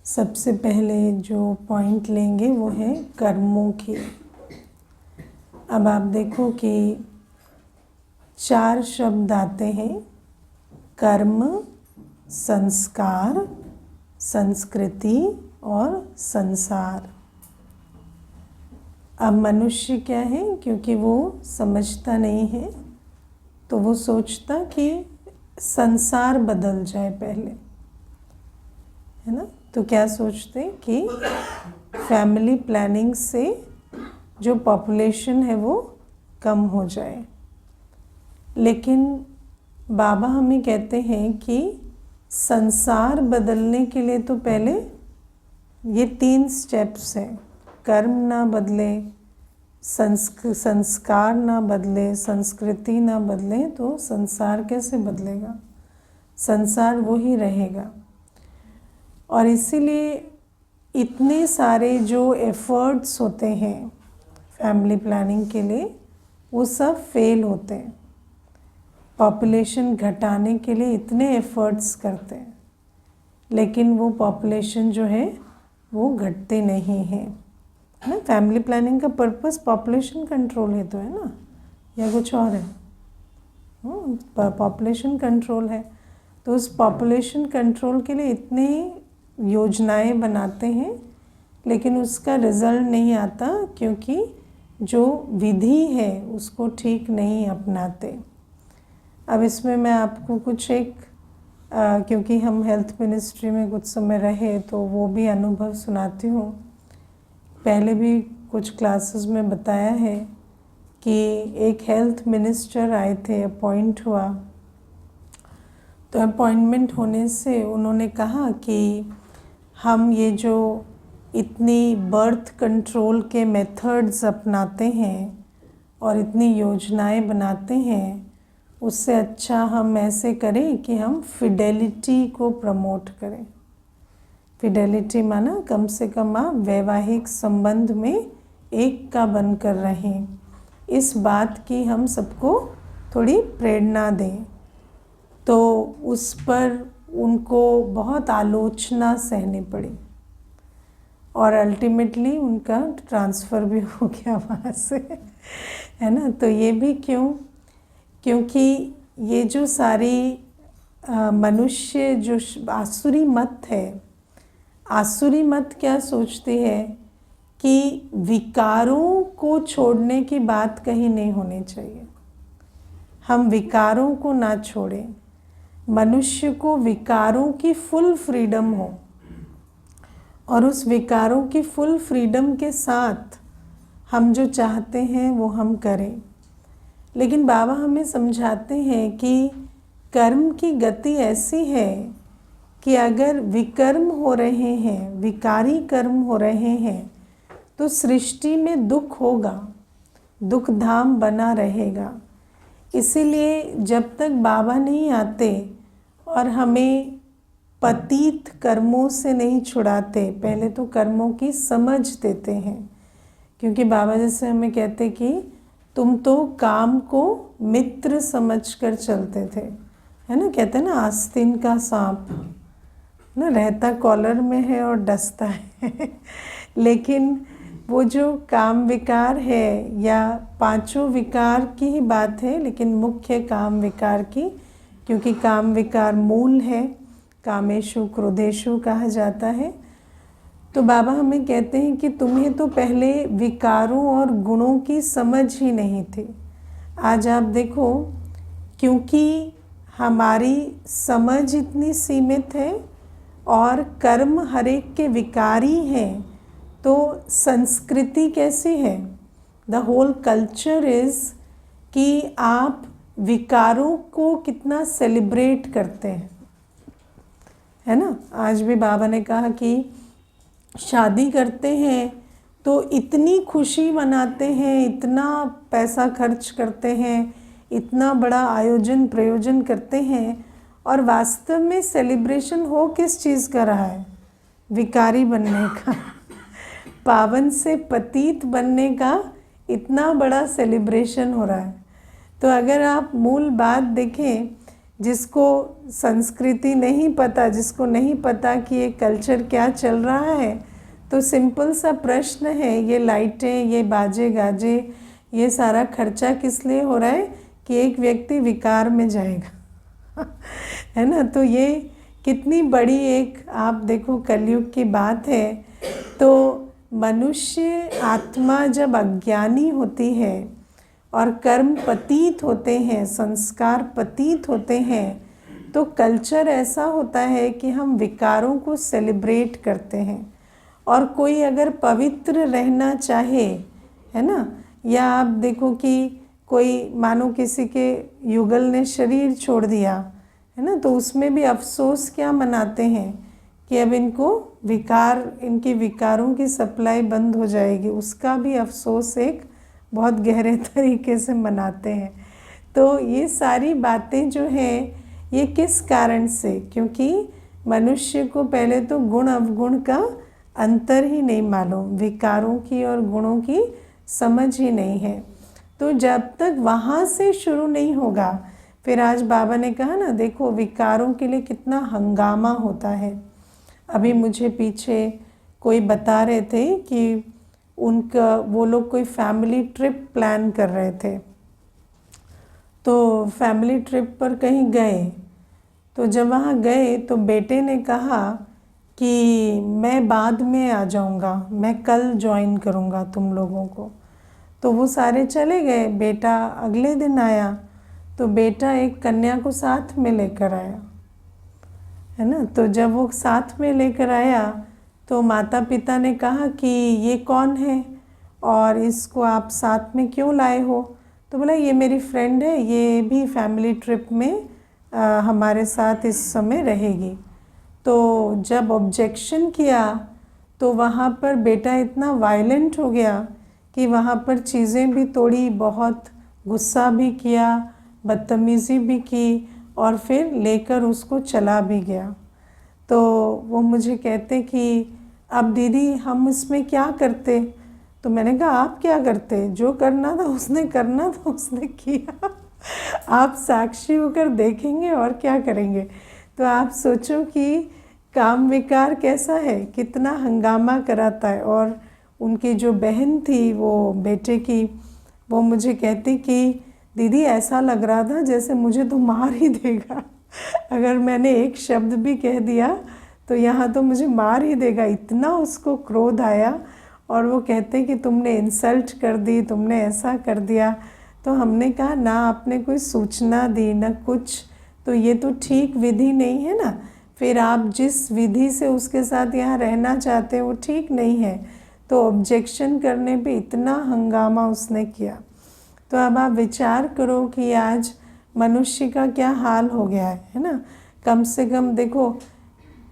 सबसे पहले जो पॉइंट लेंगे वो है कर्मों की। अब आप देखो कि 4 शब्द आते हैं, कर्म, संस्कार, संस्कृति और संसार। अब मनुष्य क्या है, क्योंकि वो समझता नहीं है तो वो सोचता कि संसार बदल जाए पहले, है ना। तो क्या सोचते कि फैमिली प्लानिंग से जो पॉपुलेशन है वो कम हो जाए। लेकिन बाबा हमें कहते हैं कि संसार बदलने के लिए तो पहले ये 3 स्टेप्स हैं। कर्म ना बदले, संस्कार ना बदले, संस्कृति ना बदले तो संसार कैसे बदलेगा। संसार वो ही रहेगा। और इसीलिए इतने सारे जो एफर्ट्स होते हैं फैमिली प्लानिंग के लिए वो सब फेल होते हैं। पॉपुलेशन घटाने के लिए इतने एफर्ट्स करते हैं लेकिन वो पॉपुलेशन जो है वो घटते नहीं है ना। फैमिली प्लानिंग का पर्पस पॉपुलेशन कंट्रोल है तो, है ना, या कुछ और है? पॉपुलेशन कंट्रोल है। तो उस पॉपुलेशन कंट्रोल के लिए इतने योजनाएं बनाते हैं लेकिन उसका रिजल्ट नहीं आता क्योंकि जो विधि है उसको ठीक नहीं अपनाते। अब इसमें मैं आपको कुछ क्योंकि हम हेल्थ मिनिस्ट्री में कुछ समय रहे तो वो भी अनुभव सुनाती हूँ। पहले भी कुछ क्लासेस में बताया है कि एक हेल्थ मिनिस्टर आए थे, अपॉइंट हुआ। तो अपॉइंटमेंट होने से उन्होंने कहा कि हम ये जो इतनी बर्थ कंट्रोल के मेथड्स अपनाते हैं और इतनी योजनाएं बनाते हैं, उससे अच्छा हम ऐसे करें कि हम फिडेलिटी को प्रमोट करें। फिडेलिटी माना कम से कम आप वैवाहिक संबंध में एक का बनकर रहें। इस बात की हम सबको थोड़ी प्रेरणा दें। तो उस पर उनको बहुत आलोचना सहनी पड़ी और अल्टीमेटली उनका ट्रांसफ़र भी हो गया वहाँ से, है ना। तो ये भी क्योंकि ये जो सारी मनुष्य जो आसुरी मत है, आसुरी मत क्या सोचती है कि विकारों को छोड़ने की बात कहीं नहीं होनी चाहिए। हम विकारों को ना छोड़ें, मनुष्य को विकारों की फुल फ्रीडम हो और उस विकारों की फुल फ्रीडम के साथ हम जो चाहते हैं वो हम करें। लेकिन बाबा हमें समझाते हैं कि कर्म की गति ऐसी है कि अगर विकर्म हो रहे हैं, विकारी कर्म हो रहे हैं, तो सृष्टि में दुख होगा, दुख धाम बना रहेगा। इसीलिए जब तक बाबा नहीं आते और हमें पतित कर्मों से नहीं छुड़ाते, पहले तो कर्मों की समझ देते हैं। क्योंकि बाबा जैसे हमें कहते कि तुम तो काम को मित्र समझकर चलते थे, है ना। कहते हैं ना, आस्तीन का सांप ना रहता कॉलर में है और डसता है लेकिन वो जो काम विकार है, या 5 विकार की ही बात है लेकिन मुख्य काम विकार की, क्योंकि काम विकार मूल है, कामेशु क्रोधेशु कहा जाता है। तो बाबा हमें कहते हैं कि तुम्हें तो पहले विकारों और गुणों की समझ ही नहीं थी। आज आप देखो, क्योंकि हमारी समझ इतनी सीमित है और कर्म हर एक के विकारी हैं, तो संस्कृति कैसी है, द होल कल्चर इज़ कि आप विकारों को कितना सेलिब्रेट करते हैं, है ना। आज भी बाबा ने कहा कि शादी करते हैं तो इतनी खुशी मनाते हैं, इतना पैसा खर्च करते हैं, इतना बड़ा आयोजन प्रयोजन करते हैं, और वास्तव में सेलिब्रेशन हो किस चीज़ का रहा है? विकारी बनने का पावन से पतित बनने का इतना बड़ा सेलिब्रेशन हो रहा है। तो अगर आप मूल बात देखें जिसको संस्कृति नहीं पता, जिसको नहीं पता कि ये कल्चर क्या चल रहा है, तो सिंपल सा प्रश्न है, ये लाइटें, ये बाजे गाजे, ये सारा खर्चा किस लिए हो रहा है कि एक व्यक्ति विकार में जाएगा है ना। तो ये कितनी बड़ी एक आप देखो कलयुग की बात है। तो मनुष्य आत्मा जब अज्ञानी होती है और कर्म पतीत होते हैं, संस्कार पतीत होते हैं, तो कल्चर ऐसा होता है कि हम विकारों को सेलिब्रेट करते हैं। और कोई अगर पवित्र रहना चाहे, है ना, या आप देखो कि कोई मानो किसी के युगल ने शरीर छोड़ दिया, है ना, तो उसमें भी अफसोस क्या मनाते हैं कि अब इनको इनकी विकारों की सप्लाई बंद हो जाएगी, उसका भी अफसोस एक बहुत गहरे तरीके से मनाते हैं। तो ये सारी बातें जो हैं ये किस कारण से, क्योंकि मनुष्य को पहले तो गुण अवगुण का अंतर ही नहीं मालूम, विकारों की और गुणों की समझ ही नहीं है। तो जब तक वहाँ से शुरू नहीं होगा, फिर आज बाबा ने कहा ना, देखो विकारों के लिए कितना हंगामा होता है। अभी मुझे पीछे कोई बता रहे थे कि वो लोग कोई फैमिली ट्रिप प्लान कर रहे थे, तो फैमिली ट्रिप पर कहीं गए, तो जब वहाँ गए तो बेटे ने कहा कि मैं बाद में आ जाऊँगा, मैं कल ज्वाइन करूँगा तुम लोगों को। तो वो सारे चले गए, बेटा अगले दिन आया, तो बेटा एक कन्या को साथ में लेकर आया, है ना। तो जब वो साथ में लेकर आया तो माता पिता ने कहा कि ये कौन है और इसको आप साथ में क्यों लाए हो। तो बोला ये मेरी फ्रेंड है, ये भी फैमिली ट्रिप में हमारे साथ इस समय रहेगी। तो जब ऑब्जेक्शन किया तो वहाँ पर बेटा इतना वायलेंट हो गया कि वहाँ पर चीज़ें भी तोड़ी, बहुत गुस्सा भी किया, बदतमीज़ी भी की और फिर लेकर उसको चला भी गया। तो वो मुझे कहते कि अब दीदी हम इसमें क्या करते। तो मैंने कहा आप क्या करते, जो करना था उसने करना था, उसने किया, आप साक्षी होकर देखेंगे और क्या करेंगे। तो आप सोचो कि काम विकार कैसा है, कितना हंगामा कराता है। और उनकी जो बहन थी वो बेटे की, वो मुझे कहती कि दीदी ऐसा लग रहा था जैसे मुझे तो मार ही देगा, अगर मैंने एक शब्द भी कह दिया तो यहाँ तो मुझे मार ही देगा, इतना उसको क्रोध आया। और वो कहते कि तुमने इंसल्ट कर दी, तुमने ऐसा कर दिया। तो हमने कहा ना आपने कोई सूचना दी ना कुछ, तो ये तो ठीक विधि नहीं है ना। फिर आप जिस विधि से उसके साथ यहाँ रहना चाहते हैं वो ठीक नहीं है, तो ऑब्जेक्शन करने पे इतना हंगामा उसने किया। तो अब आप विचार करो कि आज मनुष्य का क्या हाल हो गया है ना। कम से कम देखो,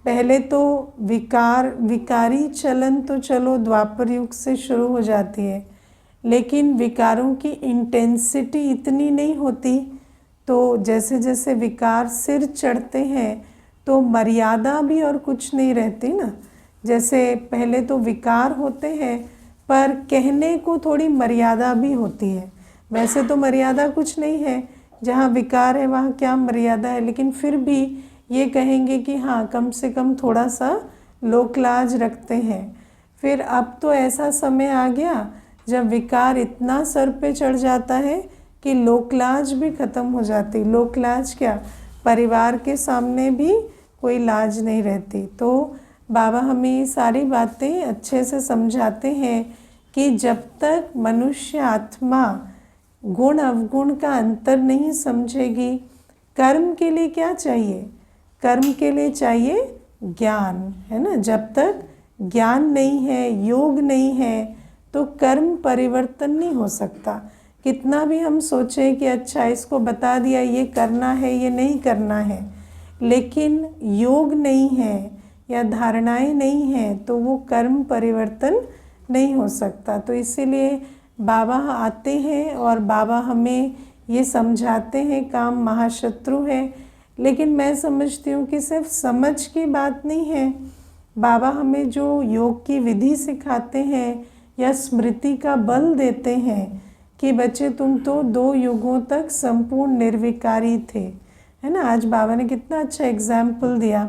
पहले तो विकारी चलन तो चलो द्वापर युग से शुरू हो जाती है, लेकिन विकारों की इंटेंसिटी इतनी नहीं होती। तो जैसे जैसे विकार सिर चढ़ते हैं तो मर्यादा भी और कुछ नहीं रहती ना। जैसे पहले तो विकार होते हैं पर कहने को थोड़ी मर्यादा भी होती है। वैसे तो मर्यादा कुछ नहीं है, जहाँ विकार है वहाँ क्या मर्यादा है, लेकिन फिर भी ये कहेंगे कि हाँ कम से कम थोड़ा सा लोकलाज रखते हैं। फिर अब तो ऐसा समय आ गया जब विकार इतना सर पे चढ़ जाता है कि लोकलाज भी ख़त्म हो जाती। लोकलाज क्या, परिवार के सामने भी कोई लाज नहीं रहती। तो बाबा हमें ये सारी बातें अच्छे से समझाते हैं कि जब तक मनुष्य आत्मा गुण अवगुण का अंतर नहीं समझेगी, कर्म के लिए क्या चाहिए, कर्म के लिए चाहिए ज्ञान, है ना। जब तक ज्ञान नहीं है, योग नहीं है, तो कर्म परिवर्तन नहीं हो सकता। कितना भी हम सोचें कि अच्छा इसको बता दिया ये करना है ये नहीं करना है, लेकिन योग नहीं है या धारणाएं नहीं हैं तो वो कर्म परिवर्तन नहीं हो सकता। तो इसीलिए बाबा आते हैं और बाबा हमें ये समझाते हैं काम महाशत्रु है। लेकिन मैं समझती हूँ कि सिर्फ समझ की बात नहीं है, बाबा हमें जो योग की विधि सिखाते हैं या स्मृति का बल देते हैं कि बच्चे तुम तो 2 युगों तक संपूर्ण निर्विकारी थे, है ना। आज बाबा ने कितना अच्छा एग्जाम्पल दिया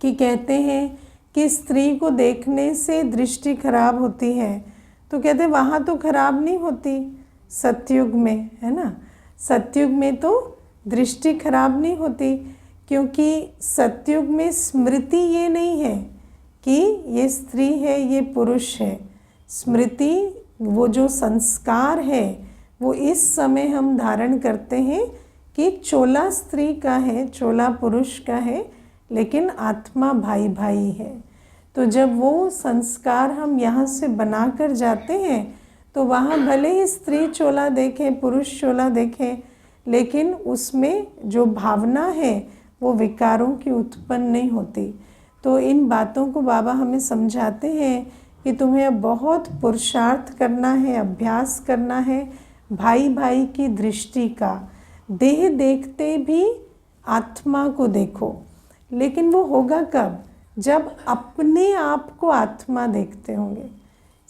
कि कहते हैं कि स्त्री को देखने से दृष्टि खराब होती है, तो कहते वहाँ तो खराब नहीं होती सतयुग में, है ना। सतयुग में तो दृष्टि खराब नहीं होती, क्योंकि सतयुग में स्मृति ये नहीं है कि ये स्त्री है ये पुरुष है। स्मृति वो जो संस्कार है वो इस समय हम धारण करते हैं कि चोला स्त्री का है, चोला पुरुष का है, लेकिन आत्मा भाई भाई है। तो जब वो संस्कार हम यहाँ से बना कर जाते हैं तो वहाँ भले ही स्त्री चोला देखे पुरुष चोला देखे, लेकिन उसमें जो भावना है वो विकारों की उत्पन्न नहीं होती। तो इन बातों को बाबा हमें समझाते हैं कि तुम्हें बहुत पुरुषार्थ करना है, अभ्यास करना है भाई भाई की दृष्टि का। देह देखते भी आत्मा को देखो, लेकिन वो होगा कब? जब अपने आप को आत्मा देखते होंगे।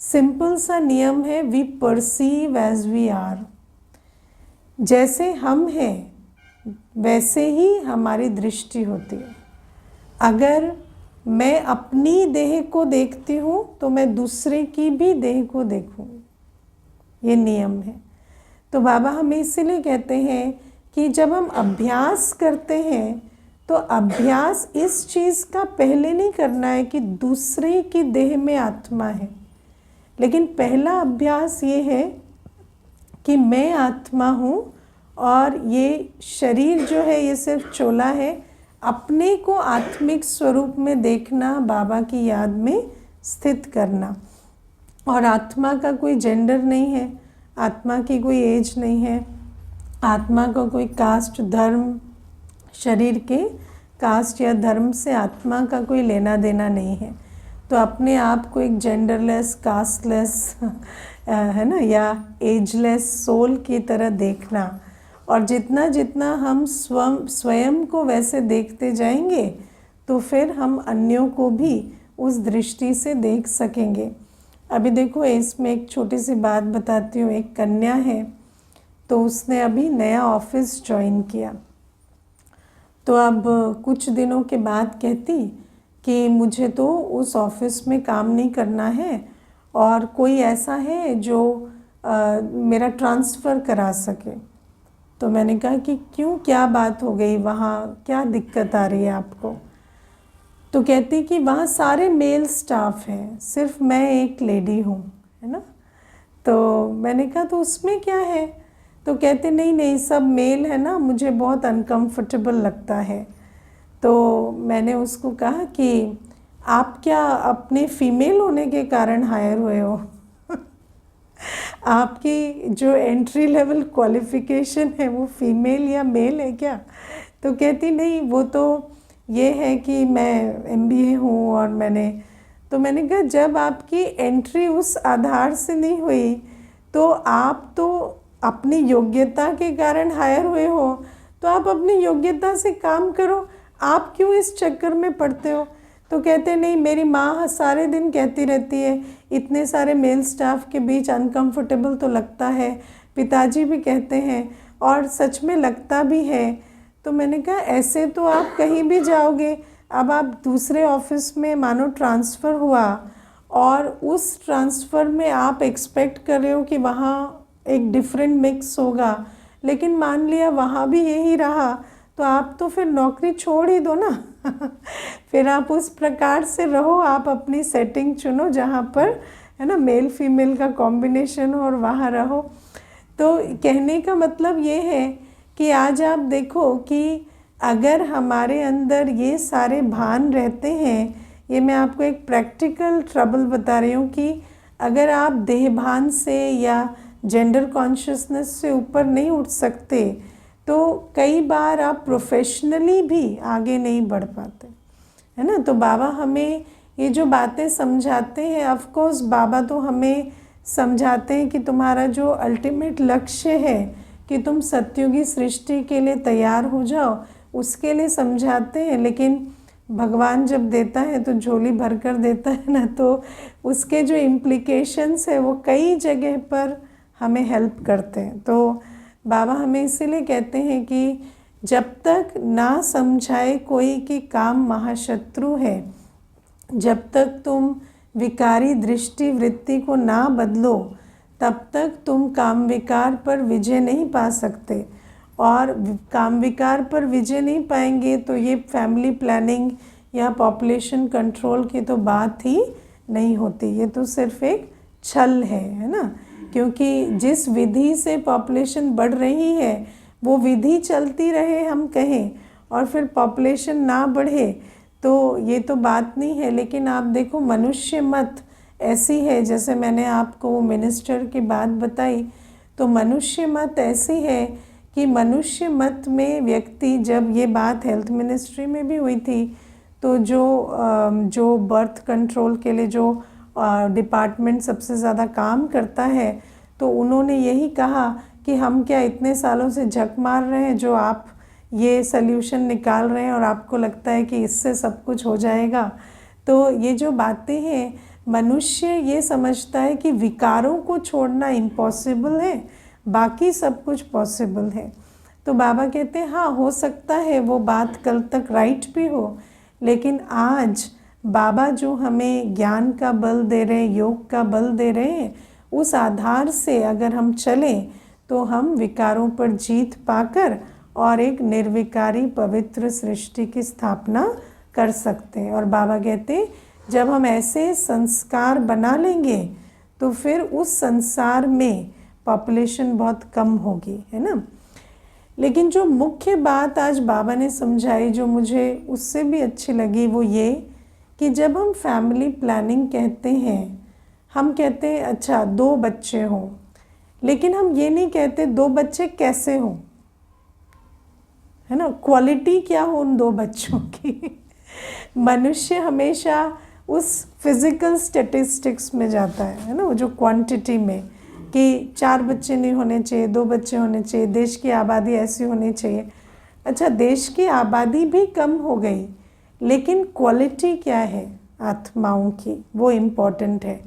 सिंपल सा नियम है, we perceive as we are. जैसे हम हैं वैसे ही हमारी दृष्टि होती है। अगर मैं अपनी देह को देखती हूँ तो मैं दूसरे की भी देह को देखूँगी, ये नियम है। तो बाबा हमें इसीलिए कहते हैं कि जब हम अभ्यास करते हैं तो अभ्यास इस चीज़ का पहले नहीं करना है कि दूसरे की देह में आत्मा है, लेकिन पहला अभ्यास ये है कि मैं आत्मा हूँ और ये शरीर जो है ये सिर्फ चोला है। अपने को आत्मिक स्वरूप में देखना, बाबा की याद में स्थित करना। और आत्मा का कोई जेंडर नहीं है, आत्मा की कोई एज नहीं है, आत्मा का कोई कास्ट धर्म, शरीर के कास्ट या धर्म से आत्मा का कोई लेना देना नहीं है। तो अपने आप को एक जेंडरलेस, कास्टलेस है ना, या एजलेस सोल की तरह देखना। और जितना जितना हम स्वयं को वैसे देखते जाएंगे तो फिर हम अन्यों को भी उस दृष्टि से देख सकेंगे। अभी देखो इसमें एक छोटी सी बात बताती हूँ। एक कन्या है, तो उसने अभी नया ऑफिस ज्वाइन किया। तो अब कुछ दिनों के बाद कहती कि मुझे तो उस ऑफिस में काम नहीं करना है और कोई ऐसा है जो मेरा ट्रांसफ़र करा सके। तो मैंने कहा कि क्यों, क्या बात हो गई, वहाँ क्या दिक्कत आ रही है आपको? तो कहती कि वहाँ सारे मेल स्टाफ हैं, सिर्फ मैं एक लेडी हूँ, है ना। तो मैंने कहा तो उसमें क्या है? तो कहते नहीं नहीं सब मेल है ना, मुझे बहुत अनकंफर्टेबल लगता है। तो मैंने उसको कहा कि आप क्या अपने फीमेल होने के कारण हायर हुए हो? आपकी जो एंट्री लेवल क्वालिफ़िकेशन है वो फीमेल या मेल है क्या? तो कहती नहीं, वो तो ये है कि मैं MBA हूँ और मैंने कहा जब आपकी एंट्री उस आधार से नहीं हुई तो आप तो अपनी योग्यता के कारण हायर हुए हो, तो आप अपनी योग्यता से काम करो, आप क्यों इस चक्कर में पड़ते हो? तो कहते नहीं, मेरी माँ सारे दिन कहती रहती है इतने सारे मेल स्टाफ के बीच अनकंफर्टेबल तो लगता है, पिताजी भी कहते हैं और सच में लगता भी है। तो मैंने कहा ऐसे तो आप कहीं भी जाओगे, अब आप दूसरे ऑफिस में मानो ट्रांसफ़र हुआ और उस ट्रांसफ़र में आप एक्सपेक्ट कर रहे हो कि वहाँ एक डिफरेंट मिक्स होगा, लेकिन मान लिया वहाँ भी यही रहा, तो आप तो फिर नौकरी छोड़ ही दो ना। फिर आप उस प्रकार से रहो, आप अपनी सेटिंग चुनो जहाँ पर है ना मेल फीमेल का कॉम्बिनेशन हो और वहाँ रहो। तो कहने का मतलब ये है कि आज आप देखो कि अगर हमारे अंदर ये सारे भान रहते हैं, ये मैं आपको एक प्रैक्टिकल ट्रबल बता रही हूँ कि अगर आप देह भान से या जेंडर कॉन्शियसनेस से ऊपर नहीं उठ सकते तो कई बार आप प्रोफेशनली भी आगे नहीं बढ़ पाते, है ना। तो बाबा हमें ये जो बातें समझाते हैं, ऑफ कोर्स बाबा तो हमें समझाते हैं कि तुम्हारा जो अल्टीमेट लक्ष्य है कि तुम सत्युगी सृष्टि के लिए तैयार हो जाओ, उसके लिए समझाते हैं। लेकिन भगवान जब देता है तो झोली भर कर देता है ना, तो उसके जो इम्प्लिकेशंस है वो कई जगह पर हमें हेल्प करते हैं। तो बाबा हमें इसीलिए कहते हैं कि जब तक ना समझाए कोई कि काम महाशत्रु है, जब तक तुम विकारी दृष्टि वृत्ति को ना बदलो, तब तक तुम काम विकार पर विजय नहीं पा सकते। और काम विकार पर विजय नहीं पाएंगे तो ये फैमिली प्लानिंग या पॉपुलेशन कंट्रोल की तो बात ही नहीं होती। ये तो सिर्फ एक छल है ना, क्योंकि जिस विधि से पॉपुलेशन बढ़ रही है वो विधि चलती रहे हम कहें और फिर पॉपुलेशन ना बढ़े तो ये तो बात नहीं है। लेकिन आप देखो मनुष्य मत ऐसी है, जैसे मैंने आपको वो मिनिस्टर की बात बताई, तो मनुष्य मत ऐसी है कि मनुष्य मत में व्यक्ति, जब ये बात हेल्थ मिनिस्ट्री में भी हुई थी तो जो बर्थ कंट्रोल के लिए जो डिपार्टमेंट सबसे ज़्यादा काम करता है तो उन्होंने यही कहा कि हम क्या इतने सालों से झक मार रहे हैं, जो आप ये सल्यूशन निकाल रहे हैं और आपको लगता है कि इससे सब कुछ हो जाएगा। तो ये जो बातें हैं, मनुष्य ये समझता है कि विकारों को छोड़ना इम्पॉसिबल है, बाकी सब कुछ पॉसिबल है। तो बाबा कहते हैं हाँ, हो सकता है वो बात कल तक राइट भी हो, लेकिन आज बाबा जो हमें ज्ञान का बल दे रहे हैं, योग का बल दे रहे हैं, उस आधार से अगर हम चलें तो हम विकारों पर जीत पाकर और एक निर्विकारी पवित्र सृष्टि की स्थापना कर सकते हैं। और बाबा कहते हैं जब हम ऐसे संस्कार बना लेंगे तो फिर उस संसार में पॉपुलेशन बहुत कम होगी, है ना। लेकिन जो मुख्य बात आज बाबा ने समझाई, जो मुझे उससे भी अच्छी लगी, वो ये कि जब हम फैमिली प्लानिंग कहते हैं, हम कहते हैं अच्छा 2 बच्चे हों, लेकिन हम ये नहीं कहते 2 बच्चे कैसे हों, है ना, क्वालिटी क्या हो उन 2 बच्चों की। मनुष्य हमेशा उस फिज़िकल स्टैटिस्टिक्स में जाता है ना, वो जो क्वांटिटी में कि 4 बच्चे नहीं होने चाहिए, 2 बच्चे होने चाहिए, देश की आबादी ऐसी होनी चाहिए। अच्छा, देश की आबादी भी कम हो गई, लेकिन क्वालिटी क्या है आत्माओं की, वो इम्पॉर्टेंट है।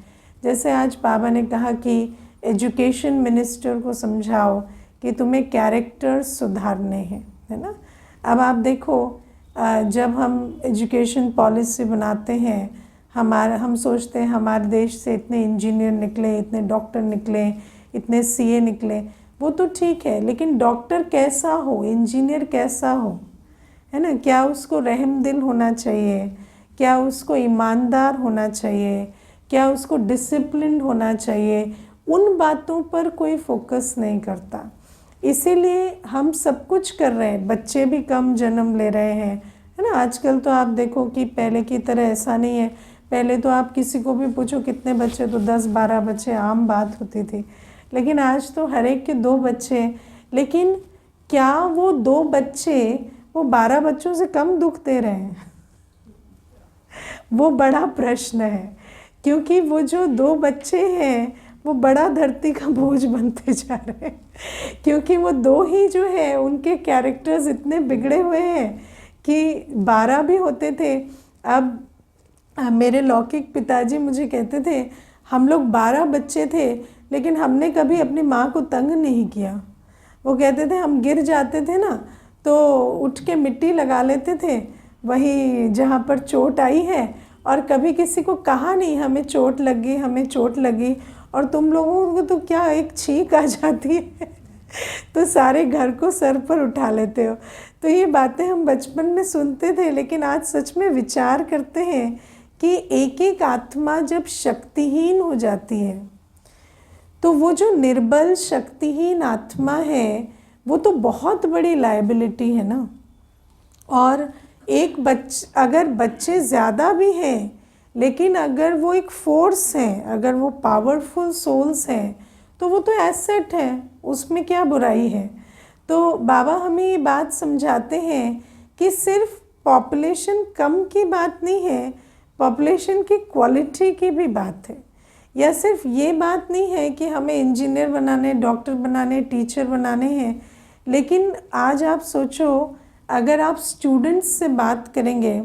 जैसे आज बाबा ने कहा कि एजुकेशन मिनिस्टर को समझाओ कि तुम्हें कैरेक्टर सुधारने हैं, है ना। अब आप देखो, जब हम एजुकेशन पॉलिसी बनाते हैं, हम सोचते हैं हमारे देश से इतने इंजीनियर निकले, इतने डॉक्टर निकले, इतने सीए निकले, वो तो ठीक है, लेकिन डॉक्टर कैसा हो, इंजीनियर कैसा हो, है ना, क्या उसको रहम दिल होना चाहिए, क्या उसको ईमानदार होना चाहिए, क्या उसको डिसिप्लिन होना चाहिए, उन बातों पर कोई फोकस नहीं करता। इसीलिए हम सब कुछ कर रहे हैं, बच्चे भी कम जन्म ले रहे हैं, है ना। आजकल तो आप देखो कि पहले की तरह ऐसा नहीं है। पहले तो आप किसी को भी पूछो कितने बच्चे, तो 10-12 बच्चे आम बात होती थी, लेकिन आज तो हर एक के 2 बच्चे। लेकिन क्या वो 2 बच्चे वो 12 बच्चों से कम दुख दे रहे हैं? वो बड़ा प्रश्न है, क्योंकि वो जो 2 बच्चे हैं वो बड़ा धरती का बोझ बनते जा रहे हैं, क्योंकि वो 2 ही जो है उनके कैरेक्टर्स इतने बिगड़े हुए हैं कि 12 भी होते थे। अब मेरे लौकिक पिताजी मुझे कहते थे हम लोग 12 बच्चे थे, लेकिन हमने कभी अपनी माँ को तंग नहीं किया। वो कहते थे हम गिर जाते थे ना तो उठ के मिट्टी लगा लेते थे वही जहाँ पर चोट आई है, और कभी किसी को कहा नहीं हमें चोट लगी, हमें चोट लगी। और तुम लोगों को तो क्या एक छींक आ जाती है तो सारे घर को सर पर उठा लेते हो। तो ये बातें हम बचपन में सुनते थे, लेकिन आज सच में विचार करते हैं कि एक एक आत्मा जब शक्तिहीन हो जाती है तो वो जो निर्बल शक्तिहीन आत्मा है वो तो बहुत बड़ी लायबिलिटी है ना। और अगर बच्चे ज़्यादा भी हैं, लेकिन अगर वो एक फोर्स है, अगर वो पावरफुल सोल्स हैं, तो वो तो एसेट है, उसमें क्या बुराई है। तो बाबा हमें ये बात समझाते हैं कि सिर्फ पॉपुलेशन कम की बात नहीं है, पॉपुलेशन की क्वालिटी की भी बात है। या सिर्फ ये बात नहीं है कि हमें इंजीनियर बनाने, डॉक्टर बनाने, टीचर बनाने हैं। लेकिन आज आप सोचो, अगर आप स्टूडेंट्स से बात करेंगे,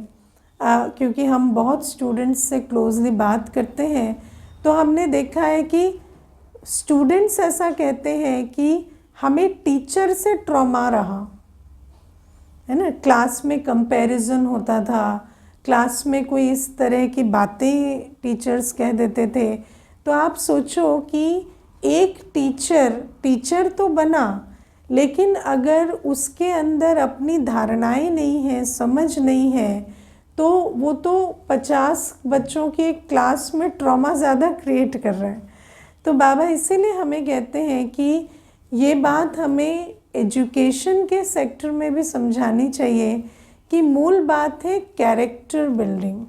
क्योंकि हम बहुत स्टूडेंट्स से क्लोजली बात करते हैं, तो हमने देखा है कि स्टूडेंट्स ऐसा कहते हैं कि हमें टीचर से ट्रॉमा रहा, है ना। क्लास में कंपैरिजन होता था, क्लास में कोई इस तरह की बातें टीचर्स कह देते थे। तो आप सोचो कि एक टीचर तो बना, लेकिन अगर उसके अंदर अपनी धारणाएं नहीं हैं, समझ नहीं है, तो वो तो 50 बच्चों की एक क्लास में ट्रॉमा ज़्यादा क्रिएट कर रहा है। तो बाबा इसीलिए हमें कहते हैं कि ये बात हमें एजुकेशन के सेक्टर में भी समझानी चाहिए कि मूल बात है कैरेक्टर बिल्डिंग,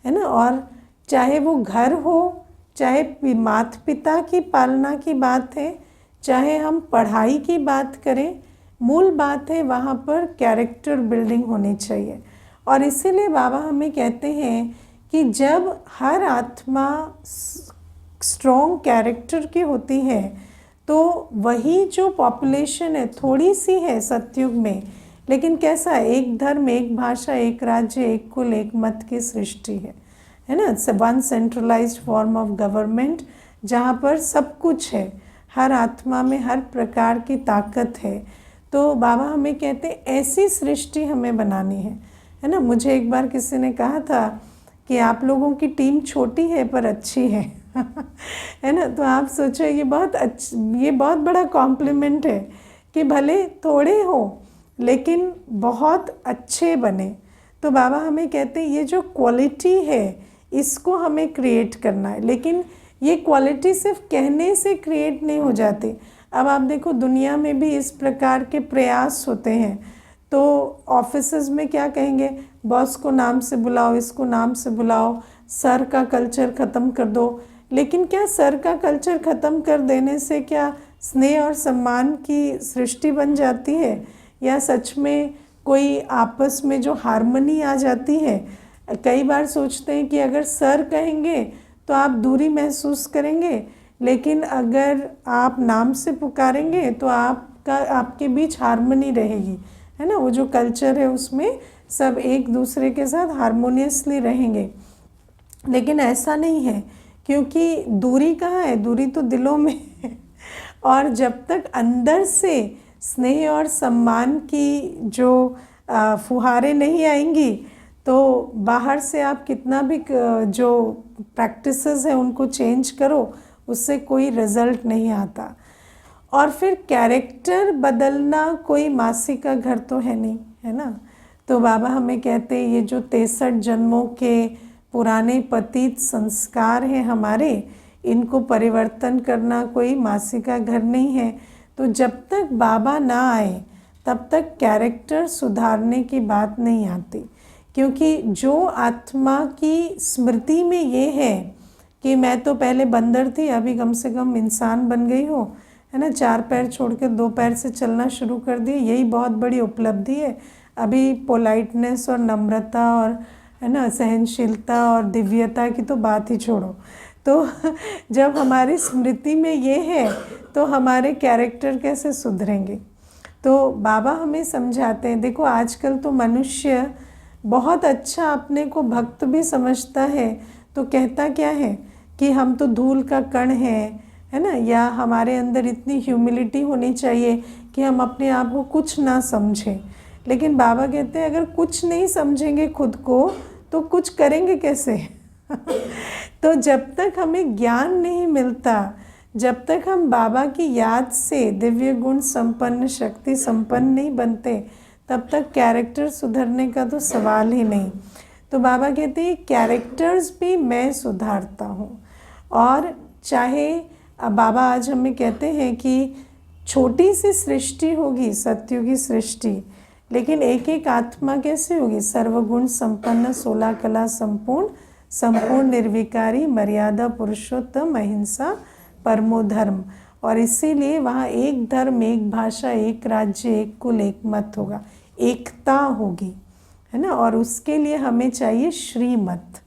है ना। और चाहे वो घर हो, चाहे माता पिता की पालना की बात है, चाहे हम पढ़ाई की बात करें, मूल बात है वहाँ पर कैरेक्टर बिल्डिंग होनी चाहिए। और इसीलिए बाबा हमें कहते हैं कि जब हर आत्मा स्ट्रॉन्ग कैरेक्टर की होती है, तो वही जो पॉपुलेशन है, थोड़ी सी है सतयुग में, लेकिन कैसा, एक धर्म, एक भाषा, एक राज्य, एक कुल, एक मत की सृष्टि है ना। One centralised form of government, जहाँ पर सब कुछ है, हर आत्मा में हर प्रकार की ताकत है। तो बाबा हमें कहते हैं ऐसी सृष्टि हमें बनानी है ना। मुझे एक बार किसी ने कहा था कि आप लोगों की टीम छोटी है पर अच्छी है है ना। तो आप सोचो ये बहुत बड़ा कॉम्प्लीमेंट है कि भले थोड़े हो लेकिन बहुत अच्छे बने। तो बाबा हमें कहते हैं ये जो क्वालिटी है इसको हमें क्रिएट करना है, लेकिन ये क्वालिटी सिर्फ कहने से क्रिएट नहीं हो जाती। अब आप देखो दुनिया में भी इस प्रकार के प्रयास होते हैं। तो ऑफिसेज में क्या कहेंगे, बॉस को नाम से बुलाओ, इसको नाम से बुलाओ, सर का कल्चर ख़त्म कर दो। लेकिन क्या सर का कल्चर ख़त्म कर देने से क्या स्नेह और सम्मान की सृष्टि बन जाती है, या सच में कोई आपस में जो हार्मनी आ जाती है। कई बार सोचते हैं कि अगर सर कहेंगे तो आप दूरी महसूस करेंगे, लेकिन अगर आप नाम से पुकारेंगे तो आपके बीच हार्मनी रहेगी, है ना। वो जो कल्चर है उसमें सब एक दूसरे के साथ हारमोनियसली रहेंगे। लेकिन ऐसा नहीं है, क्योंकि दूरी कहाँ है, दूरी तो दिलों में है। और जब तक अंदर से स्नेह और सम्मान की जो फुहारें नहीं आएंगी, तो बाहर से आप कितना भी जो प्रैक्टिसेस हैं उनको चेंज करो, उससे कोई रिजल्ट नहीं आता। और फिर कैरेक्टर बदलना कोई मासी का घर तो है नहीं, है ना। तो बाबा हमें कहते हैं ये जो 63 जन्मों के पुराने पतित संस्कार हैं हमारे, इनको परिवर्तन करना कोई मासी का घर नहीं है। तो जब तक बाबा ना आए तब तक कैरेक्टर सुधारने की बात नहीं आती, क्योंकि जो आत्मा की स्मृति में ये है कि मैं तो पहले बंदर थी, अभी कम से कम इंसान बन गई हो, है ना, 4 पैर छोड़ के 2 पैर से चलना शुरू कर दिए, यही बहुत बड़ी उपलब्धि है। अभी पोलाइटनेस और नम्रता और, है ना, सहनशीलता और दिव्यता की तो बात ही छोड़ो। तो जब हमारी स्मृति में ये है तो हमारे कैरेक्टर कैसे सुधरेंगे। तो बाबा हमें समझाते हैं, देखो आजकल तो मनुष्य बहुत अच्छा अपने को भक्त भी समझता है, तो कहता क्या है कि हम तो धूल का कण है ना, या हमारे अंदर इतनी ह्यूमिलिटी होनी चाहिए कि हम अपने आप को कुछ ना समझें। लेकिन बाबा कहते हैं अगर कुछ नहीं समझेंगे खुद को तो कुछ करेंगे कैसे तो जब तक हमें ज्ञान नहीं मिलता, जब तक हम बाबा की याद से दिव्य गुण संपन्न, शक्ति संपन्न नहीं बनते, तब तक कैरेक्टर सुधरने का तो सवाल ही नहीं। तो बाबा कहते हैं कैरेक्टर्स भी मैं सुधारता हूँ। और चाहे बाबा आज हमें कहते हैं कि छोटी सी सृष्टि होगी, सत्युगी सृष्टि, लेकिन एक एक आत्मा कैसे होगी, सर्वगुण संपन्न, 16 कला संपूर्ण, संपूर्ण निर्विकारी, मर्यादा पुरुषोत्तम, अहिंसा परमो धर्म। और इसीलिए वहाँ एक धर्म, एक भाषा, एक राज्य, एक कुल, एक मत होगा, एकता होगी, है ना। और उसके लिए हमें चाहिए श्रीमत।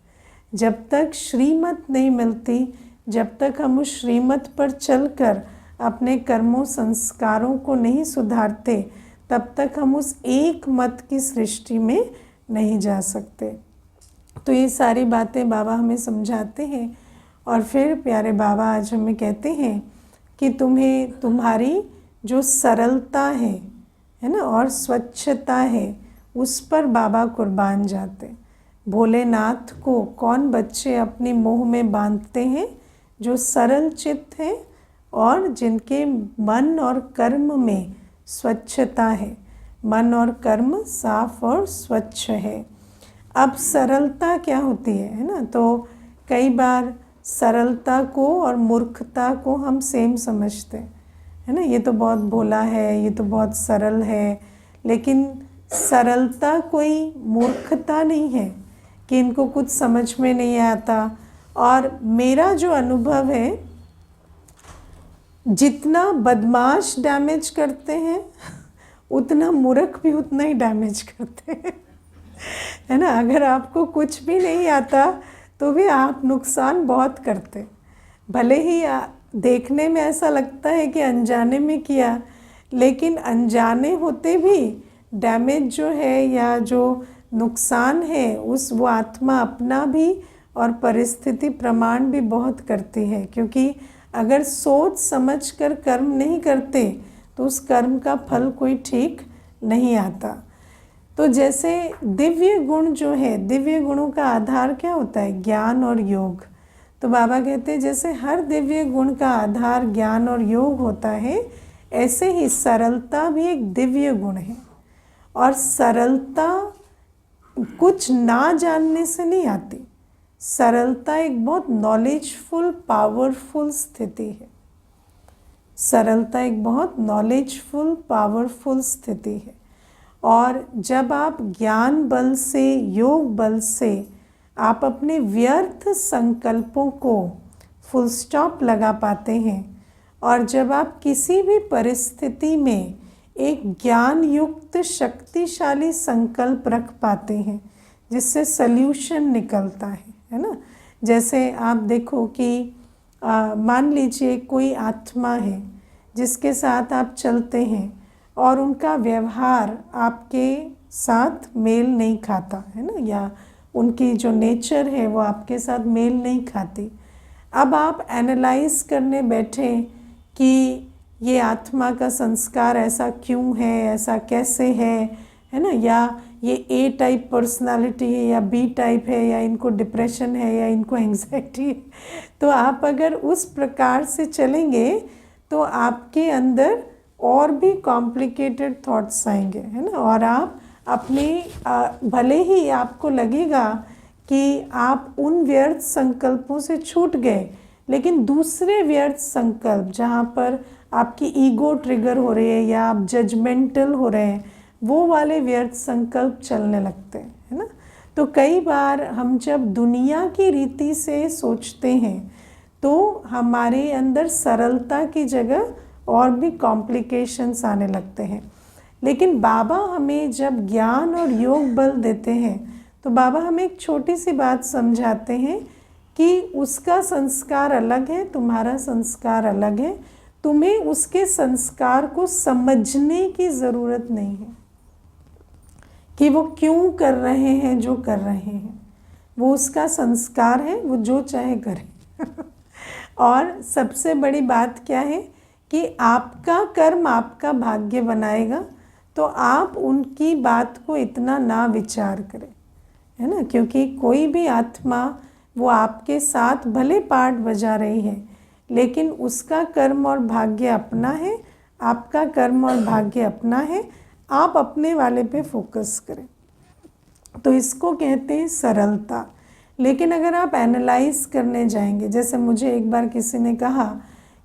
जब तक श्रीमत नहीं मिलती, जब तक हम उस श्रीमत पर चलकर अपने कर्मों संस्कारों को नहीं सुधारते, तब तक हम उस एक मत की सृष्टि में नहीं जा सकते। तो ये सारी बातें बाबा हमें समझाते हैं। और फिर प्यारे बाबा आज हमें कहते हैं कि तुम्हें तुम्हारी जो सरलता है है ना, और स्वच्छता है, उस पर बाबा कुर्बान जाते। भोलेनाथ को कौन बच्चे अपने मोह में बांधते हैं? जो सरल चित्त हैं और जिनके मन और कर्म में स्वच्छता है, मन और कर्म साफ और स्वच्छ है। अब सरलता क्या होती है ना, तो कई बार सरलता को और मूर्खता को हम सेम समझते हैं, है ना। ये तो बहुत भोला है, ये तो बहुत सरल है, लेकिन सरलता कोई मूर्खता नहीं है कि इनको कुछ समझ में नहीं आता। और मेरा जो अनुभव है, जितना बदमाश डैमेज करते हैं उतना मूर्ख भी उतना ही डैमेज करते हैं, है ना। अगर आपको कुछ भी नहीं आता तो भी आप नुकसान बहुत करते, भले ही देखने में ऐसा लगता है कि अनजाने में किया, लेकिन अनजाने होते भी डैमेज जो है या जो नुकसान है वो आत्मा अपना भी और परिस्थिति प्रमाण भी बहुत करती है। क्योंकि अगर सोच समझ कर कर्म नहीं करते तो उस कर्म का फल कोई ठीक नहीं आता। तो जैसे दिव्य गुण जो है, दिव्य गुणों का आधार क्या होता है? ज्ञान और योग। तो बाबा कहते हैं जैसे हर दिव्य गुण का आधार ज्ञान और योग होता है, ऐसे ही सरलता भी एक दिव्य गुण है। और सरलता कुछ ना जानने से नहीं आती, सरलता एक बहुत नॉलेजफुल पावरफुल स्थिति है। सरलता एक बहुत नॉलेजफुल पावरफुल स्थिति है। और जब आप ज्ञान बल से, योग बल से आप अपने व्यर्थ संकल्पों को फुल स्टॉप लगा पाते हैं, और जब आप किसी भी परिस्थिति में एक ज्ञान युक्त शक्तिशाली संकल्प रख पाते हैं जिससे सल्यूशन निकलता है ना। जैसे आप देखो कि मान लीजिए कोई आत्मा है जिसके साथ आप चलते हैं और उनका व्यवहार आपके साथ मेल नहीं खाता है ना, या उनकी जो नेचर है वो आपके साथ मेल नहीं खाती। अब आप एनालाइज करने बैठे कि ये आत्मा का संस्कार ऐसा क्यों है, ऐसा कैसे है ना, या ये ए टाइप पर्सनालिटी है या बी टाइप है, या इनको डिप्रेशन है या इनको एंग्जाइटी है। तो आप अगर उस प्रकार से चलेंगे तो आपके अंदर और भी कॉम्प्लिकेटेड थॉट्स आएंगे, है ना। और आप अपने भले ही आपको लगेगा कि आप उन व्यर्थ संकल्पों से छूट गए, लेकिन दूसरे व्यर्थ संकल्प जहाँ पर आपकी ईगो ट्रिगर हो रही है या आप जजमेंटल हो रहे हैं, वो वाले व्यर्थ संकल्प चलने लगते हैं, है ना। तो कई बार हम जब दुनिया की रीति से सोचते हैं तो हमारे अंदर सरलता की जगह और भी कॉम्प्लिकेशंस आने लगते हैं। लेकिन बाबा हमें जब ज्ञान और योग बल देते हैं तो बाबा हमें एक छोटी सी बात समझाते हैं कि उसका संस्कार अलग है, तुम्हारा संस्कार अलग है। तुम्हें उसके संस्कार को समझने की ज़रूरत नहीं है कि वो क्यों कर रहे हैं जो कर रहे हैं। वो उसका संस्कार है, वो जो चाहे करे। और सबसे बड़ी बात क्या है कि आपका कर्म आपका भाग्य बनाएगा, तो आप उनकी बात को इतना ना विचार करें, है ना। क्योंकि कोई भी आत्मा वो आपके साथ भले पार्ट बजा रही है, लेकिन उसका कर्म और भाग्य अपना है, आपका कर्म और भाग्य अपना है। आप अपने वाले पे फोकस करें, तो इसको कहते हैं सरलता। लेकिन अगर आप एनालाइज करने जाएंगे, जैसे मुझे एक बार किसी ने कहा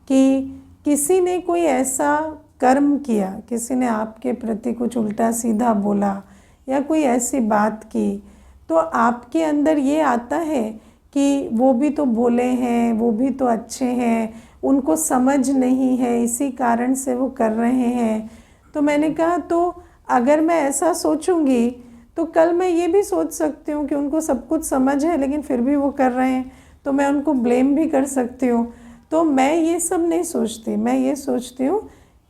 कि किसी ने कोई ऐसा कर्म किया, किसी ने आपके प्रति कुछ उल्टा सीधा बोला या कोई ऐसी बात की, तो आपके अंदर ये आता है कि वो भी तो भोले हैं, वो भी तो अच्छे हैं, उनको समझ नहीं है, इसी कारण से वो कर रहे हैं। तो मैंने कहा तो अगर मैं ऐसा सोचूंगी तो कल मैं ये भी सोच सकती हूँ कि उनको सब कुछ समझ है लेकिन फिर भी वो कर रहे हैं, तो मैं उनको ब्लेम भी कर सकती हूँ। तो मैं ये सब नहीं सोचती, मैं ये सोचती हूँ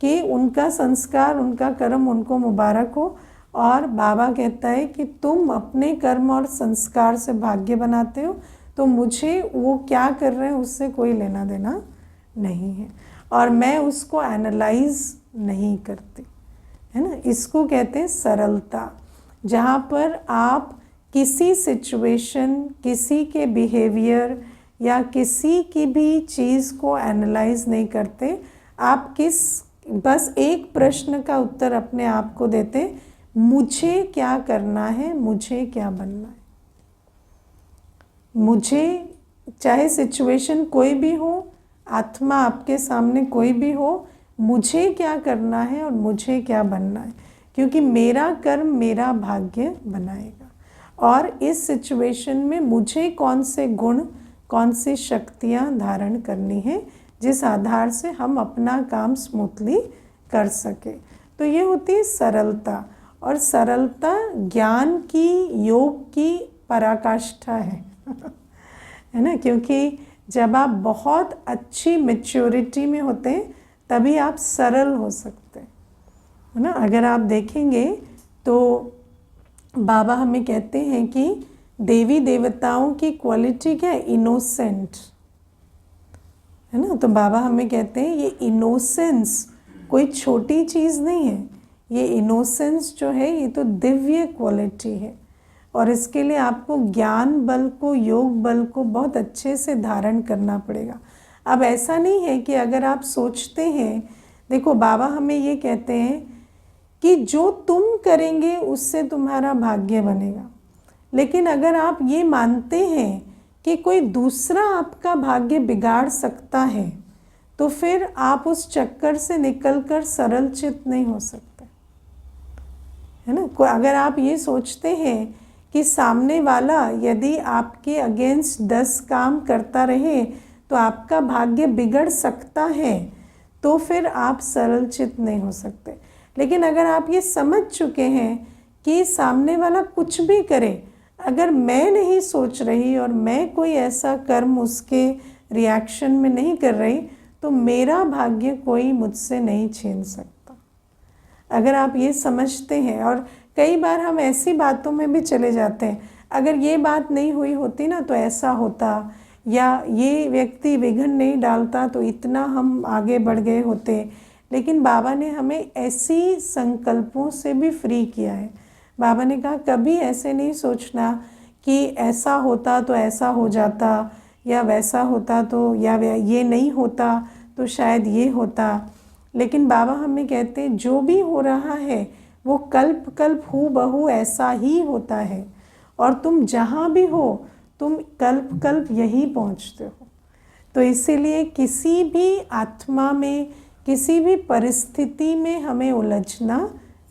कि उनका संस्कार, उनका कर्म उनको मुबारक हो। और बाबा कहता है कि तुम अपने कर्म और संस्कार से भाग्य बनाते हो, तो मुझे वो क्या कर रहे हैं उससे कोई लेना देना नहीं है, और मैं उसको एनालाइज नहीं करती, है ना। इसको कहते हैं सरलता, जहाँ पर आप किसी सिचुएशन, किसी के बिहेवियर या किसी की भी चीज़ को एनालाइज नहीं करते। आप बस एक प्रश्न का उत्तर अपने आप को देते, मुझे क्या करना है, मुझे क्या बनना है। मुझे, चाहे सिचुएशन कोई भी हो, आत्मा आपके सामने कोई भी हो, मुझे क्या करना है और मुझे क्या बनना है, क्योंकि मेरा कर्म मेरा भाग्य बनाएगा। और इस सिचुएशन में मुझे कौन से गुण, कौन सी शक्तियाँ धारण करनी है, जिस आधार से हम अपना काम स्मूथली कर सके। तो ये होती है सरलता। और सरलता ज्ञान की, योग की पराकाष्ठा है है ना। क्योंकि जब आप बहुत अच्छी मैच्योरिटी में होते हैं तभी आप सरल हो सकते हैं, है ना। अगर आप देखेंगे तो बाबा हमें कहते हैं कि देवी देवताओं की क्वालिटी क्या है, इनोसेंट, है ना। तो बाबा हमें कहते हैं ये इनोसेंस कोई छोटी चीज़ नहीं है, ये इनोसेंस जो है ये तो दिव्य क्वालिटी है। और इसके लिए आपको ज्ञान बल को, योग बल को बहुत अच्छे से धारण करना पड़ेगा। अब ऐसा नहीं है कि अगर आप सोचते हैं, देखो बाबा हमें ये कहते हैं कि जो तुम करेंगे उससे तुम्हारा भाग्य बनेगा। लेकिन अगर आप ये मानते हैं कि कोई दूसरा आपका भाग्य बिगाड़ सकता है, तो फिर आप उस चक्कर से निकलकर सरल चित्त नहीं हो सकते, है ना। अगर आप ये सोचते हैं कि सामने वाला यदि आपके अगेंस्ट 10 काम करता रहे तो आपका भाग्य बिगड़ सकता है, तो फिर आप सरल चित्त नहीं हो सकते। लेकिन अगर आप ये समझ चुके हैं कि सामने वाला कुछ भी करे, अगर मैं नहीं सोच रही और मैं कोई ऐसा कर्म उसके रिएक्शन में नहीं कर रही, तो मेरा भाग्य कोई मुझसे नहीं छीन सकता। अगर आप ये समझते हैं, और कई बार हम ऐसी बातों में भी चले जाते हैं, अगर ये बात नहीं हुई होती ना तो ऐसा होता, या ये व्यक्ति विघ्न नहीं डालता तो इतना हम आगे बढ़ गए होते। लेकिन बाबा ने हमें ऐसी संकल्पों से भी फ्री किया है। बाबा ने कहा कभी ऐसे नहीं सोचना कि ऐसा होता तो ऐसा हो जाता, या वैसा होता तो, या ये नहीं होता तो शायद ये होता। लेकिन बाबा हमें कहते हैं जो भी हो रहा है वो कल्प कल्प हूबहू ऐसा ही होता है, और तुम जहाँ भी हो तुम कल्प कल्प यही पहुँचते हो। तो इसीलिए किसी भी आत्मा में, किसी भी परिस्थिति में हमें उलझना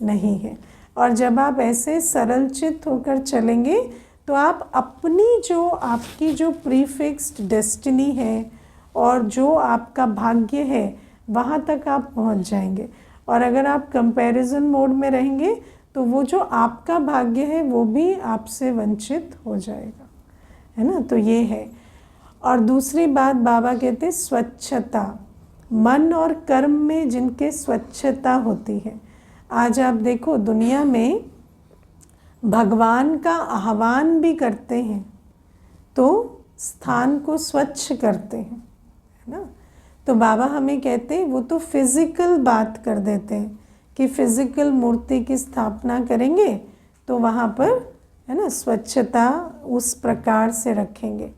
नहीं है। और जब आप ऐसे सरल चित्त होकर चलेंगे तो आप अपनी जो, आपकी जो प्रीफिक्स्ड डेस्टिनी है और जो आपका भाग्य है वहाँ तक आप पहुँच जाएंगे। और अगर आप कंपैरिजन मोड में रहेंगे तो वो जो आपका भाग्य है वो भी आपसे वंचित हो जाएगा, है ना। तो ये है। और दूसरी बात बाबा कहते हैं स्वच्छता, मन और कर्म में जिनके स्वच्छता होती है। आज आप देखो दुनिया में भगवान का आह्वान भी करते हैं तो स्थान को स्वच्छ करते हैं, है ना। तो बाबा हमें कहते हैं वो तो फिज़िकल बात कर देते हैं कि फिज़िकल मूर्ति की स्थापना करेंगे तो वहाँ पर, है ना, स्वच्छता उस प्रकार से रखेंगे।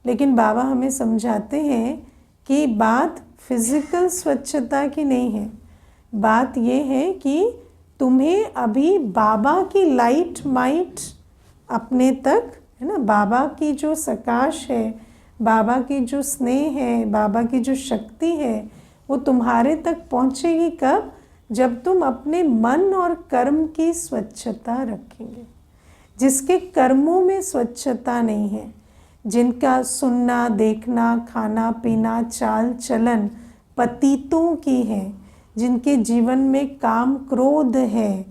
लेकिन बाबा हमें समझाते हैं कि बात फिज़िकल स्वच्छता की नहीं है, बात ये है कि तुम्हें अभी बाबा की लाइट माइट अपने तक, है ना, बाबा की जो सकाश है, बाबा की जो स्नेह है, बाबा की जो शक्ति है, वो तुम्हारे तक पहुँचेगी कब, जब तुम अपने मन और कर्म की स्वच्छता रखेंगे। जिसके कर्मों में स्वच्छता नहीं है, जिनका सुनना, देखना, खाना पीना, चाल चलन पतितों की है, जिनके जीवन में काम क्रोध है,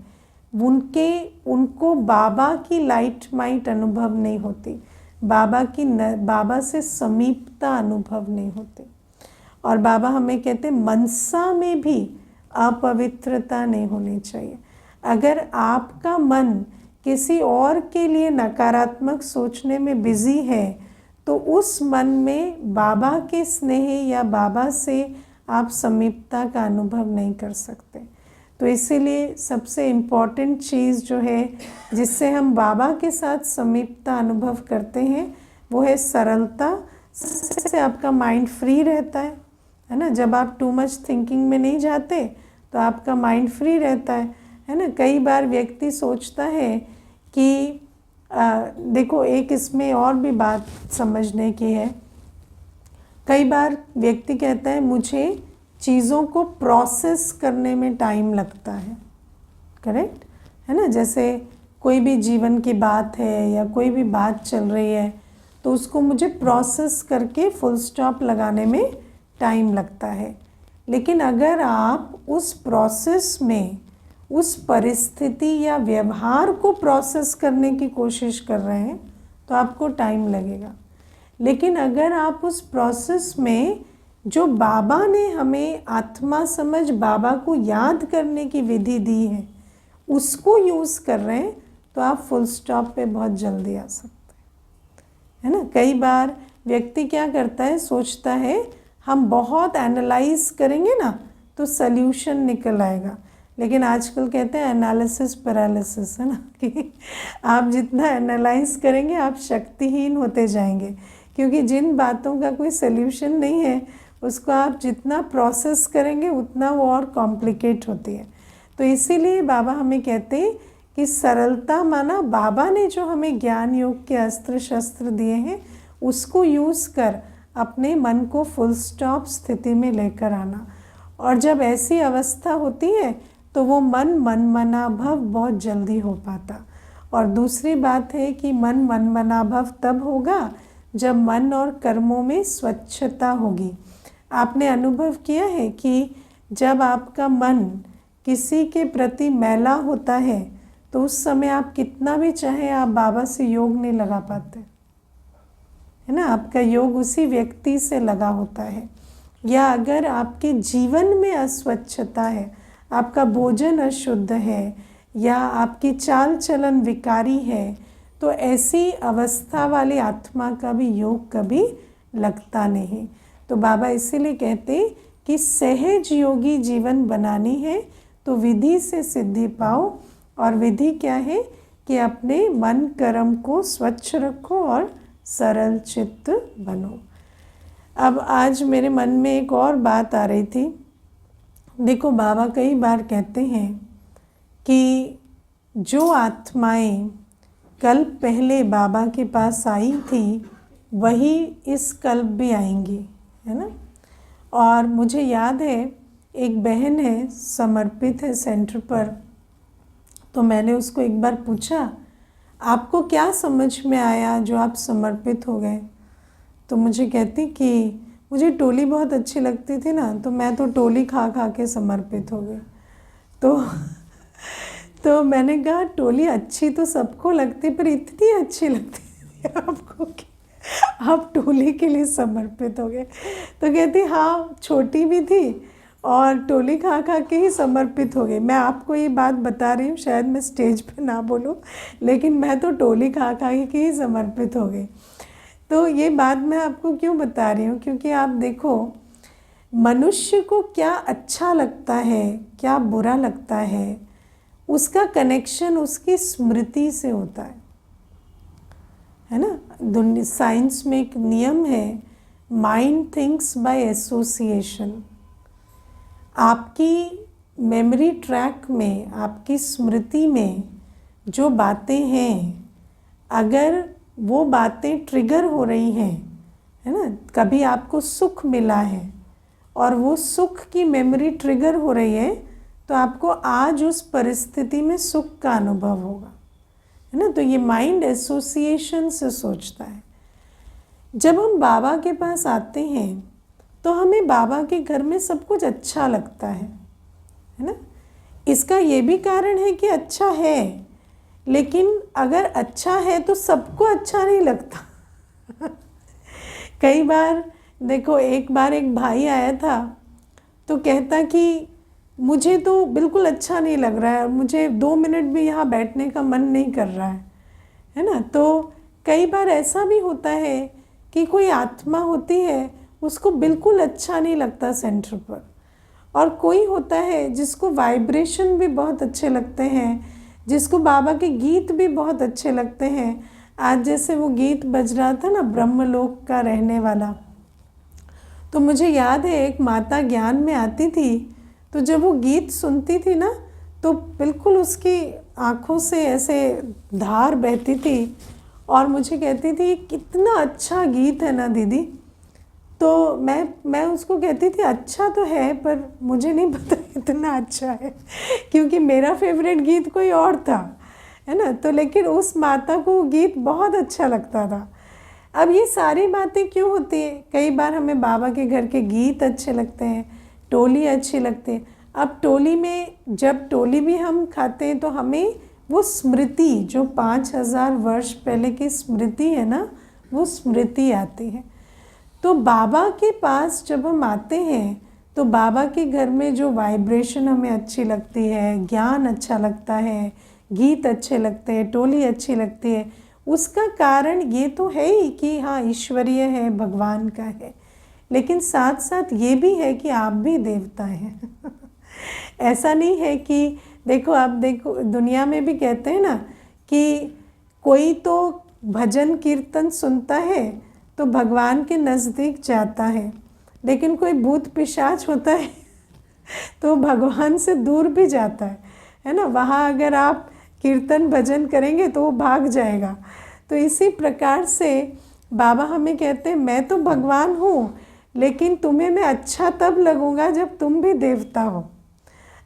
उनको बाबा की लाइट माइट अनुभव नहीं होती, बाबा से समीपता अनुभव नहीं होती। और बाबा हमें कहते हैं मनसा में भी अपवित्रता नहीं होनी चाहिए। अगर आपका मन किसी और के लिए नकारात्मक सोचने में बिजी है तो उस मन में बाबा के स्नेह या बाबा से आप समीपता का अनुभव नहीं कर सकते। तो इसीलिए सबसे इम्पॉर्टेंट चीज़ जो है जिससे हम बाबा के साथ समीपता अनुभव करते हैं वो है सरलता। से आपका माइंड फ्री रहता है ना। जब आप टू मच थिंकिंग में नहीं जाते तो आपका माइंड फ्री रहता है ना। कई बार व्यक्ति सोचता है कि देखो एक इसमें और भी बात समझने की है। कई बार व्यक्ति कहता है मुझे चीज़ों को प्रोसेस करने में टाइम लगता है, करेक्ट है ना। जैसे कोई भी जीवन की बात है या कोई भी बात चल रही है तो उसको मुझे प्रोसेस करके फुल स्टॉप लगाने में टाइम लगता है। लेकिन अगर आप उस प्रोसेस में उस परिस्थिति या व्यवहार को प्रोसेस करने की कोशिश कर रहे हैं तो आपको टाइम लगेगा। लेकिन अगर आप उस प्रोसेस में जो बाबा ने हमें आत्मा समझ बाबा को याद करने की विधि दी है उसको यूज़ कर रहे हैं तो आप फुल स्टॉप पे बहुत जल्दी आ सकते हैं, है ना। कई बार व्यक्ति क्या करता है, सोचता है हम बहुत एनालाइज करेंगे ना तो सल्यूशन निकल आएगा। लेकिन आजकल कहते हैं एनालिसिस पैरालिसिस, है ना, कि आप जितना एनालाइज करेंगे आप शक्तिहीन होते जाएंगे, क्योंकि जिन बातों का कोई सल्यूशन नहीं है उसको आप जितना प्रोसेस करेंगे उतना वो और कॉम्प्लिकेट होती है। तो इसीलिए बाबा हमें कहते हैं कि सरलता माना बाबा ने जो हमें ज्ञान योग के अस्त्र शस्त्र दिए हैं उसको यूज़ कर अपने मन को फुल स्टॉप स्थिति में लेकर आना। और जब ऐसी अवस्था होती है तो वो मनमनाभव बहुत जल्दी हो पाता। और दूसरी बात है कि मनमनाभव तब होगा जब मन और कर्मों में स्वच्छता होगी। आपने अनुभव किया है कि जब आपका मन किसी के प्रति मैला होता है तो उस समय आप कितना भी चाहे आप बाबा से योग नहीं लगा पाते, है ना। आपका योग उसी व्यक्ति से लगा होता है। या अगर आपके जीवन में अस्वच्छता है, आपका भोजन अशुद्ध है या आपकी चाल चलन विकारी है तो ऐसी अवस्था वाली आत्मा का भी योग कभी लगता नहीं। तो बाबा इसीलिए कहते कि सहज योगी जीवन बनानी है तो विधि से सिद्धि पाओ। और विधि क्या है कि अपने मन कर्म को स्वच्छ रखो और सरल चित्त बनो। अब आज मेरे मन में एक और बात आ रही थी। देखो बाबा कई बार कहते हैं कि जो आत्माएं कल पहले बाबा के पास आई थी वही इस कल्प भी आएंगी, है ना। और मुझे याद है एक बहन है समर्पित है सेंटर पर, तो मैंने उसको एक बार पूछा आपको क्या समझ में आया जो आप समर्पित हो गए। तो मुझे कहती कि मुझे टोली बहुत अच्छी लगती थी ना तो मैं तो टोली खा खा के समर्पित हो गई। तो मैंने कहा टोली अच्छी तो सबको लगती पर इतनी अच्छी लगती आपको कि आप टोली के लिए समर्पित हो गए। तो कहती हाँ छोटी भी थी और टोली खा खा के ही समर्पित हो गई। मैं आपको ये बात बता रही हूँ, शायद मैं स्टेज पे ना बोलूँ लेकिन मैं तो टोली खा खा के ही समर्पित हो गई। तो ये बात मैं आपको क्यों बता रही हूँ, क्योंकि आप देखो मनुष्य को क्या अच्छा लगता है क्या बुरा लगता है उसका कनेक्शन उसकी स्मृति से होता है ना। साइंस में एक नियम है माइंड थिंक्स बाय एसोसिएशन। आपकी मेमोरी ट्रैक में आपकी स्मृति में जो बातें हैं अगर वो बातें ट्रिगर हो रही हैं, है ना, कभी आपको सुख मिला है और वो सुख की मेमोरी ट्रिगर हो रही है तो आपको आज उस परिस्थिति में सुख का अनुभव होगा, है ना। तो ये माइंड एसोसिएशन से सोचता है। जब हम बाबा के पास आते हैं तो हमें बाबा के घर में सब कुछ अच्छा लगता है ना। इसका ये भी कारण है कि अच्छा है, लेकिन अगर अच्छा है तो सबको अच्छा नहीं लगता कई बार देखो एक बार एक भाई आया था तो कहता कि मुझे तो बिल्कुल अच्छा नहीं लग रहा है, मुझे 2 मिनट भी यहाँ बैठने का मन नहीं कर रहा है ना। तो कई बार ऐसा भी होता है कि कोई आत्मा होती है उसको बिल्कुल अच्छा नहीं लगता सेंटर पर और कोई होता है जिसको वाइब्रेशन भी बहुत अच्छे लगते हैं, जिसको बाबा के गीत भी बहुत अच्छे लगते हैं। आज जैसे वो गीत बज रहा था ना, ब्रह्मलोक का रहने वाला, तो मुझे याद है एक माता ज्ञान में आती थी, तो जब वो गीत सुनती थी ना तो बिल्कुल उसकी आँखों से ऐसे धार बहती थी और मुझे कहती थी कितना अच्छा गीत है ना दीदी। तो मैं उसको कहती थी अच्छा तो है पर मुझे नहीं पता इतना अच्छा है, क्योंकि मेरा फेवरेट गीत कोई और था, है ना। तो लेकिन उस माता को वो गीत बहुत अच्छा लगता था। अब ये सारी बातें क्यों होती है? कई बार हमें बाबा के घर के गीत अच्छे लगते हैं, टोली अच्छी लगती है। अब टोली में जब टोली भी हम खाते हैं तो हमें वो स्मृति, जो 5000 वर्ष पहले की स्मृति है ना, वो स्मृति आती है। तो बाबा के पास जब हम आते हैं तो बाबा के घर में जो वाइब्रेशन हमें अच्छी लगती है, ज्ञान अच्छा लगता है, गीत अच्छे लगते हैं, टोली अच्छी लगती है, उसका कारण ये तो है ही कि हाँ ईश्वरीय है, भगवान का है, लेकिन साथ साथ ये भी है कि आप भी देवता हैं। ऐसा नहीं है कि देखो, आप देखो दुनिया में भी कहते हैं ना कि कोई तो भजन कीर्तन सुनता है तो भगवान के नज़दीक जाता है, लेकिन कोई भूत पिशाच होता है तो भगवान से दूर भी जाता है ना। वहाँ अगर आप कीर्तन भजन करेंगे तो वो भाग जाएगा। तो इसी प्रकार से बाबा हमें कहते हैं मैं तो भगवान हूँ, लेकिन तुम्हें मैं अच्छा तब लगूँगा जब तुम भी देवता हो।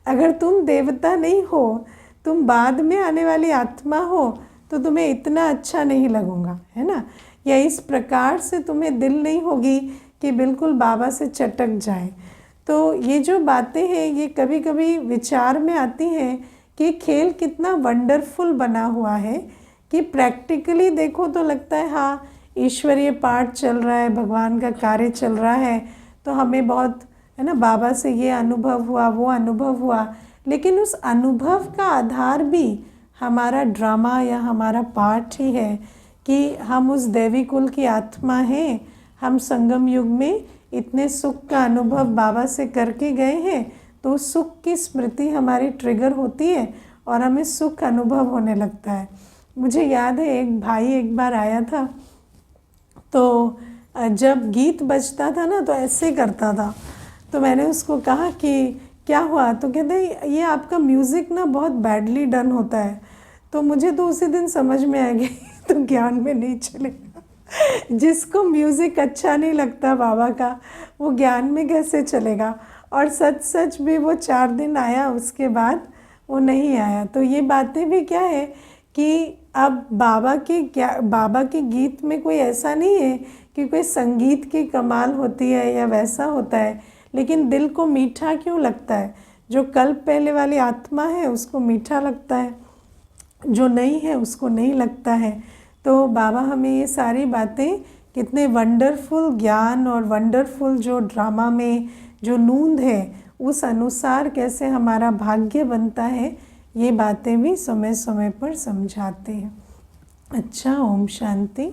अगर तुम देवता नहीं हो, तुम बाद में आने वाली आत्मा हो, तो तुम्हें इतना अच्छा नहीं लगूँगा, है ना। या इस प्रकार से तुम्हें दिल नहीं होगी कि बिल्कुल बाबा से चटक जाए। तो ये जो बातें हैं ये कभी कभी विचार में आती हैं कि खेल कितना वंडरफुल बना हुआ है कि प्रैक्टिकली देखो तो लगता है हाँ ईश्वरीय पाठ चल रहा है, भगवान का कार्य चल रहा है, तो हमें बहुत, है ना, बाबा से ये अनुभव हुआ, वो अनुभव हुआ। लेकिन उस अनुभव का आधार भी हमारा ड्रामा या हमारा पाठ ही है कि हम उस दैवी कुल की आत्मा हैं, हम संगम युग में इतने सुख का अनुभव बाबा से करके गए हैं, तो उस सुख की स्मृति हमारी ट्रिगर होती है और हमें सुख अनुभव होने लगता है। मुझे याद है एक भाई एक बार आया था, तो जब गीत बजता था ना तो ऐसे करता था। तो मैंने उसको कहा कि क्या हुआ? तो कहते ये आपका म्यूज़िक ना बहुत बैडली डन होता है। तो मुझे तो उसी दिन समझ में आ गया तो ज्ञान में नहीं चलेगा। जिसको म्यूज़िक अच्छा नहीं लगता बाबा का, वो ज्ञान में कैसे चलेगा? और सच भी वो 4 दिन आया, उसके बाद वो नहीं आया। तो ये बातें भी क्या है कि अब बाबा के गीत में कोई ऐसा नहीं है कि कोई संगीत की कमाल होती है या वैसा होता है, लेकिन दिल को मीठा क्यों लगता है? जो कल्प पहले वाली आत्मा है उसको मीठा लगता है, जो नहीं है उसको नहीं लगता है। तो बाबा हमें ये सारी बातें कितने वंडरफुल ज्ञान और वंडरफुल जो ड्रामा में जो नूंद है उस अनुसार कैसे हमारा भाग्य बनता है, ये बातें भी समय समय पर समझाते हैं। अच्छा, ओम शांति।